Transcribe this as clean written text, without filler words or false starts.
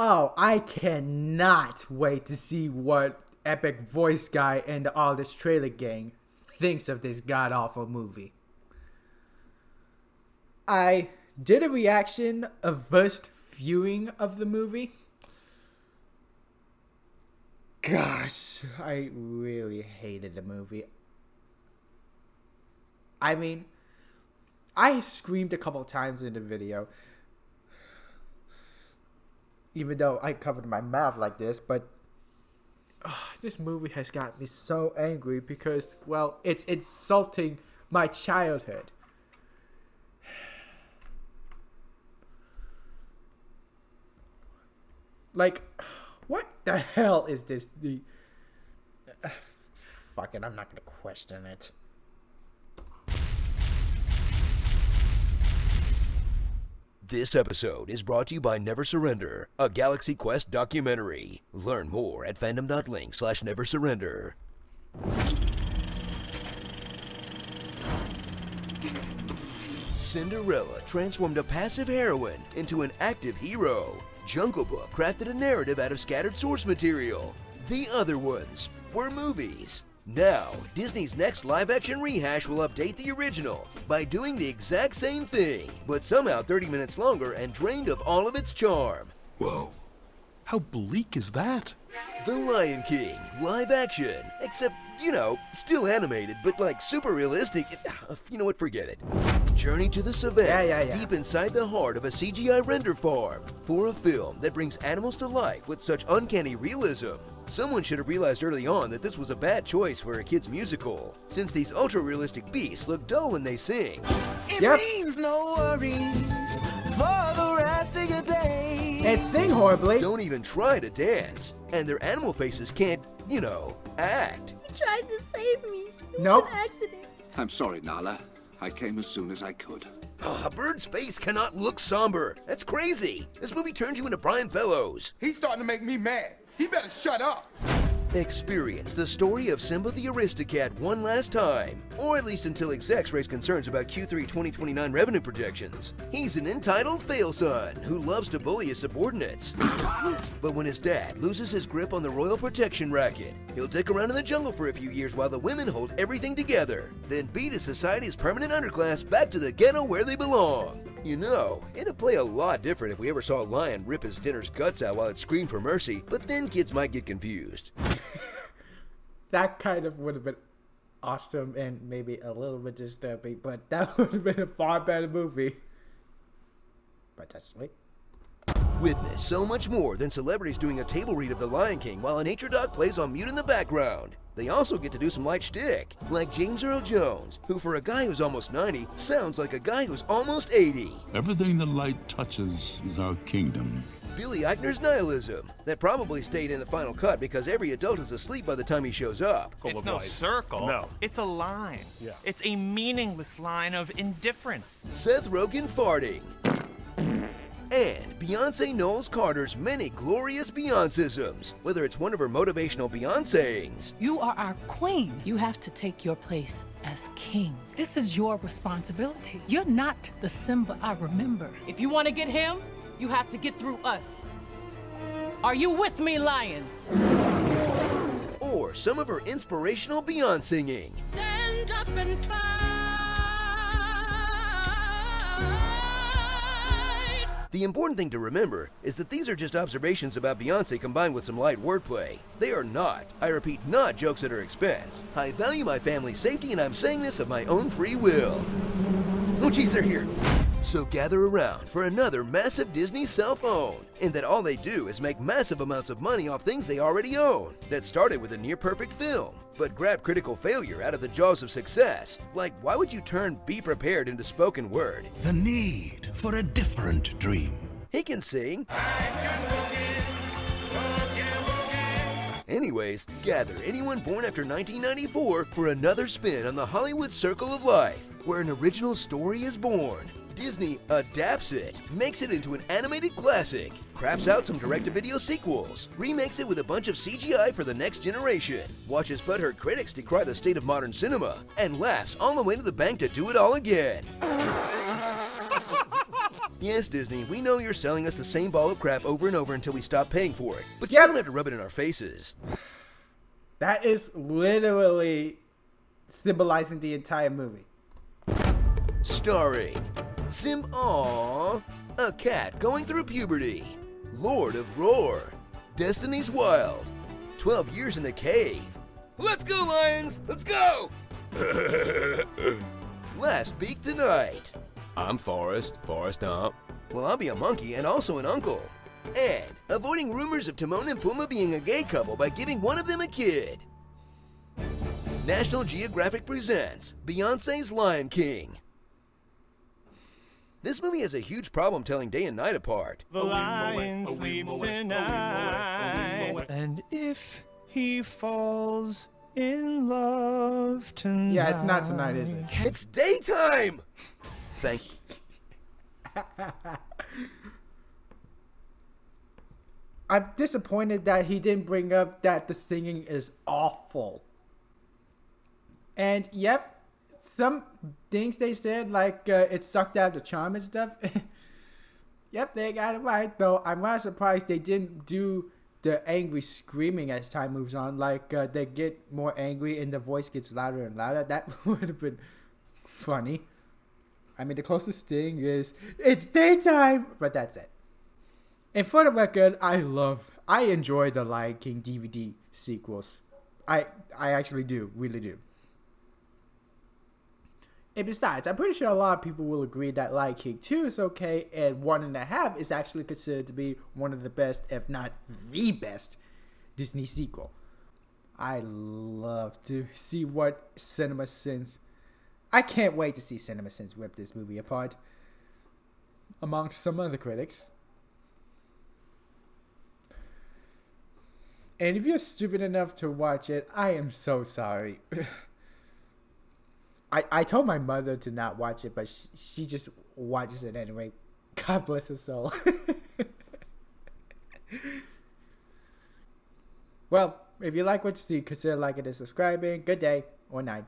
Oh, I cannot wait to see what Epic Voice Guy and the All This Trailer Gang thinks of this god-awful movie. I did a reaction of first viewing of the movie. Gosh, I really hated the movie. I mean, I screamed a couple times in the video. Even though I covered my mouth like this, but this movie has got me so angry because, well, it's insulting my childhood. Like, what the hell is this? Fuck it, I'm not gonna question it. This episode is brought to you by Never Surrender, a Galaxy Quest documentary. Learn more at fandom.link/neversurrender. Cinderella transformed a passive heroine into an active hero. Jungle Book crafted a narrative out of scattered source material. The other ones were movies. Now, Disney's next live-action rehash will update the original by doing the exact same thing, but somehow 30 minutes longer and drained of all of its charm. Whoa. How bleak is that? The Lion King, live action, except, still animated, but like super realistic. You know what, forget it. Journey to the savannah, deep inside the heart of a CGI render farm, for a film that brings animals to life with such uncanny realism. Someone should have realized early on that this was a bad choice for a kid's musical, since these ultra-realistic beasts look dull when they sing. It means no worries for the rest of your day. And sing horribly. Don't even try to dance, and their animal faces can't, act. He tried to save me. It Nope. was an accident. I'm sorry, Nala. I came as soon as I could. A bird's face cannot look somber. That's crazy. This movie turns you into Brian Fellows. He's starting to make me mad. He better shut up. Experience the story of Simba the Aristocat one last time, or at least until execs raise concerns about Q3 2029 revenue projections. He's an entitled fail-son who loves to bully his subordinates. But when his dad loses his grip on the royal protection racket, he'll dick around in the jungle for a few years while the women hold everything together, then beat his society's permanent underclass back to the ghetto where they belong. It'd play a lot different if we ever saw a lion rip his dinner's guts out while it screamed for mercy, but then kids might get confused. That kind of would have been awesome and maybe a little bit disturbing, but that would have been a far better movie. Potentially. Witness so much more than celebrities doing a table read of The Lion King while a nature dog plays on mute in the background. They also get to do some light shtick, like James Earl Jones, who for a guy who's almost 90, sounds like a guy who's almost 80. Everything the light touches is our kingdom. Billy Eichner's nihilism, that probably stayed in the final cut because every adult is asleep by the time he shows up. It's no circle. No. It's a line. Yeah. It's a meaningless line of indifference. Seth Rogen farting. And Beyonce Knowles Carter's many glorious Beyonceisms, whether it's one of her motivational Beyonceings. You are our queen. You have to take your place as king. This is your responsibility. You're not the Simba I remember. If you want to get him, you have to get through us. Are you with me, lions? Or some of her inspirational Beyonce singing. Stand up and fight. The important thing to remember is that these are just observations about Beyonce combined with some light wordplay. They are not, I repeat, not jokes at her expense. I value my family's safety and I'm saying this of my own free will. Oh geez, they're here. So gather around for another massive Disney self-own, in that all they do is make massive amounts of money off things they already own, that started with a near-perfect film, but grab critical failure out of the jaws of success. Like, why would you turn Be Prepared into spoken word? The need for a different dream. He can sing. Anyways, gather anyone born after 1994 for another spin on the Hollywood Circle of Life, where an original story is born. Disney adapts it, makes it into an animated classic, craps out some direct-to-video sequels, remakes it with a bunch of CGI for the next generation, watches butthurt critics decry the state of modern cinema, and laughs all the way to the bank to do it all again. Yes, Disney, we know you're selling us the same ball of crap over and over until we stop paying for it, but you Yep. don't have to rub it in our faces. That is literally symbolizing the entire movie. Starring Simba, a cat going through puberty, Lord of Roar, Destiny's Wild, 12 Years in a Cave, Let's go, Lions! Let's go! Last Week Tonight. I'm Forrest Gump. Well, I'll be a monkey and also an uncle. And avoiding rumors of Timon and Pumbaa being a gay couple by giving one of them a kid. National Geographic presents Beyonce's Lion King. This movie has a huge problem telling day and night apart. The lion sleeps tonight. And if he falls in love tonight. Yeah, it's not tonight, is it? It's daytime! Thank you. I'm disappointed that he didn't bring up that the singing is awful. And yep, some things they said, like it sucked out the charm and stuff. Yep, they got it right, though. I'm not surprised they didn't do the angry screaming as time moves on. Like they get more angry and the voice gets louder and louder. That would have been funny. I mean, the closest thing is it's daytime, but that's it. And for the record, I enjoy the Lion King DVD sequels. I actually do, really do. And besides, I'm pretty sure a lot of people will agree that Lion King 2 is okay, and 1.5 is actually considered to be one of the best, if not the best, Disney sequel. I love to see what CinemaSins... I can't wait to see CinemaSins rip this movie apart. Amongst some other critics. And if you're stupid enough to watch it, I am so sorry. I told my mother to not watch it, but she just watches it anyway. God bless her soul. Well, if you like what you see, consider liking and subscribing. Good day or night.